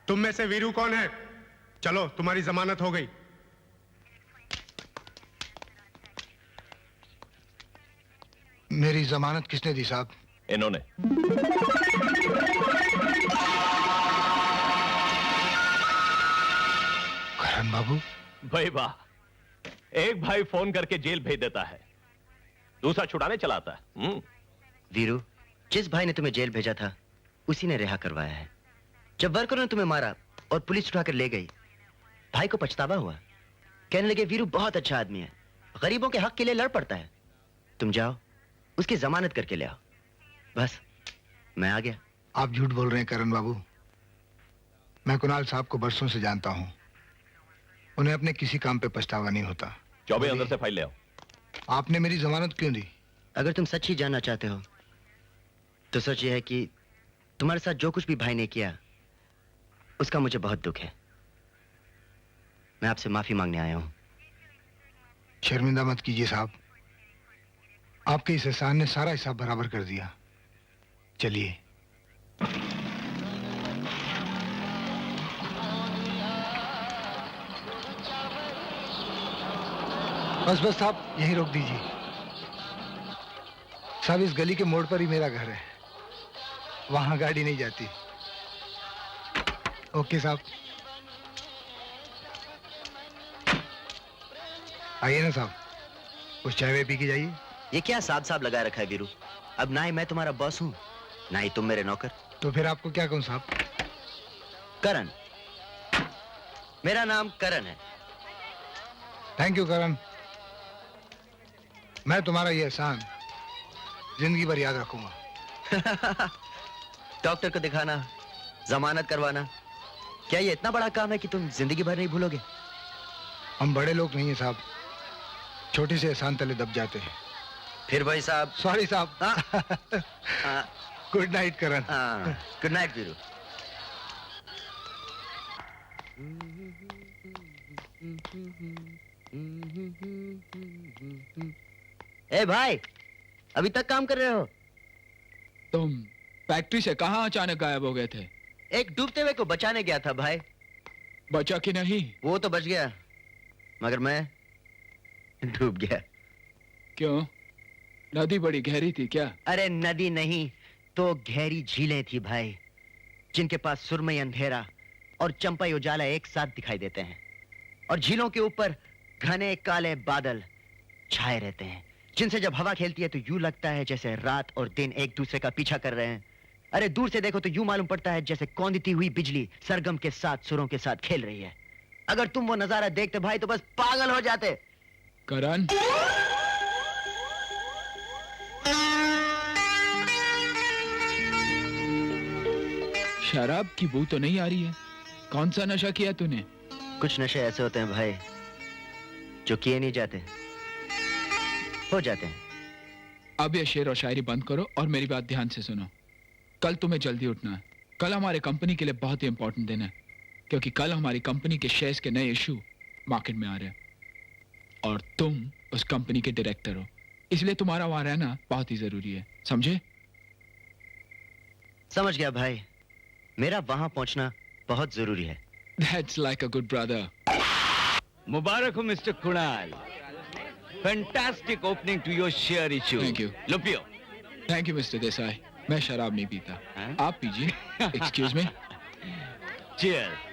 तुम में से वीरू कौन है? चलो, तुम्हारी जमानत हो गई। मेरी जमानत किसने दी साहब? इन्होंने। करण बाबू। भाई वाह, एक भाई फोन करके जेल भेज देता है, दूसरा छुड़ाने चलाता है। वीरू, जिस भाई ने तुम्हें जेल भेजा था उसी ने रिहा करवाया है। जब वर्करों ने तुम्हें मारा और पुलिस उठाकर ले गई, भाई को पछतावा हुआ। कहने लगे वीरू बहुत अच्छा आदमी है, गरीबों के हक के लिए लड़ पड़ता है। तुम जाओ, उसकी जमानत करके ले आओ। बस, मैं आ गया। आप झूठ बोल रहे हैं करण बाबू। मैं कुणाल साहब को बरसों से जानता हूं। उन्हें अपने किसी काम पे पछतावा नहीं होता। चौबे अंदर से फाइल ले आओ। आपने मेरी जमानत क्यों दी? अगर तुम सच ही जानना चाहते हो तो सच ये है कि तुम्हारे साथ जो कुछ भी भाई ने किया उसका मुझे बहुत दुख है। मैं आपसे माफी मांगने आया हूं। शर्मिंदा मत कीजिए साहब, आपके इस एहसान ने सारा हिसाब बराबर कर दिया। चलिए। बस बस साहब, यहीं रोक दीजिए। साहब, इस गली के मोड़ पर ही मेरा घर है, वहां गाड़ी नहीं जाती। ओके साहब, आइए ना साहब, कुछ चाय वाय पी के जाइए। ये क्या साहब साहब लगा रखा है वीरू? अब ना ही मैं तुम्हारा बॉस हूं, ना ही तुम मेरे नौकर। तो फिर आपको क्या कहूं साहब? करण, मेरा नाम करण है। थैंक यू करण। मैं तुम्हारा ये एहसान जिंदगी भर याद रखूंगा। डॉक्टर को दिखाना, जमानत करवाना, क्या ये इतना बड़ा काम है कि तुम जिंदगी भर नहीं भूलोगे? हम बड़े लोग नहीं हैं साहब, छोटे से एहसान तले दब जाते हैं। फिर भाई साहब। सॉरी साहब। Good night Karan. Good night Veeru. ए भाई, अभी तक काम कर रहे हो? तुम फैक्ट्री से कहां अचानक गायब हो गए थे? एक डूबते हुए को बचाने गया था भाई। बचा कि नहीं? वो तो बच गया, मगर मैं डूब गया। क्यों? नदी बड़ी गहरी थी क्या? अरे नदी नहीं तो गहरी झीलें थी भाई, जिनके पास सुरमई अंधेरा और चंपाई उजाला एक साथ दिखाई देते हैं, और झीलों के ऊपर घने काले बादल छाए रहते हैं, जिनसे जब हवा खेलती है तो यूं लगता है जैसे रात और दिन एक दूसरे का पीछा कर रहे हैं। अरे दूर से देखो तो यूं मालूम पड़ता है जैसे कौंधती हुई बिजली सरगम के साथ सुरों के साथ खेल रही है। अगर तुम वो नजारा देखते भाई तो बस पागल हो जाते। करण, शराब की बू तो नहीं आ रही है? कौन सा नशा किया तूने? कुछ नशे ऐसे होते हैं भाई जो किए नहीं जाते, हो जाते हैं। अब ये शेर और शायरी बंद करो और मेरी बात ध्यान से सुनो। कल तुम्हें जल्दी उठना है। कल हमारे कंपनी के लिए बहुत ही इंपॉर्टेंट दिन है, क्योंकि कल हमारी कंपनी के शेयर्स के नए इशू मार्केट में आ रहे हैं और तुम उस कंपनी के डायरेक्टर हो, इसलिए तुम्हारा वहां रहना बहुत ही जरूरी है। समझे? समझ गया भाई, मेरा वहां पहुंचना बहुत जरूरी है। That's like a good brother. मुबारक हो mister Kunal. Fantastic opening to your share issue. Thank you. लो पियो। Thank you, Mr. देसाई। मैं शराब नहीं पीता। आप पीजिए। Excuse me. Cheers.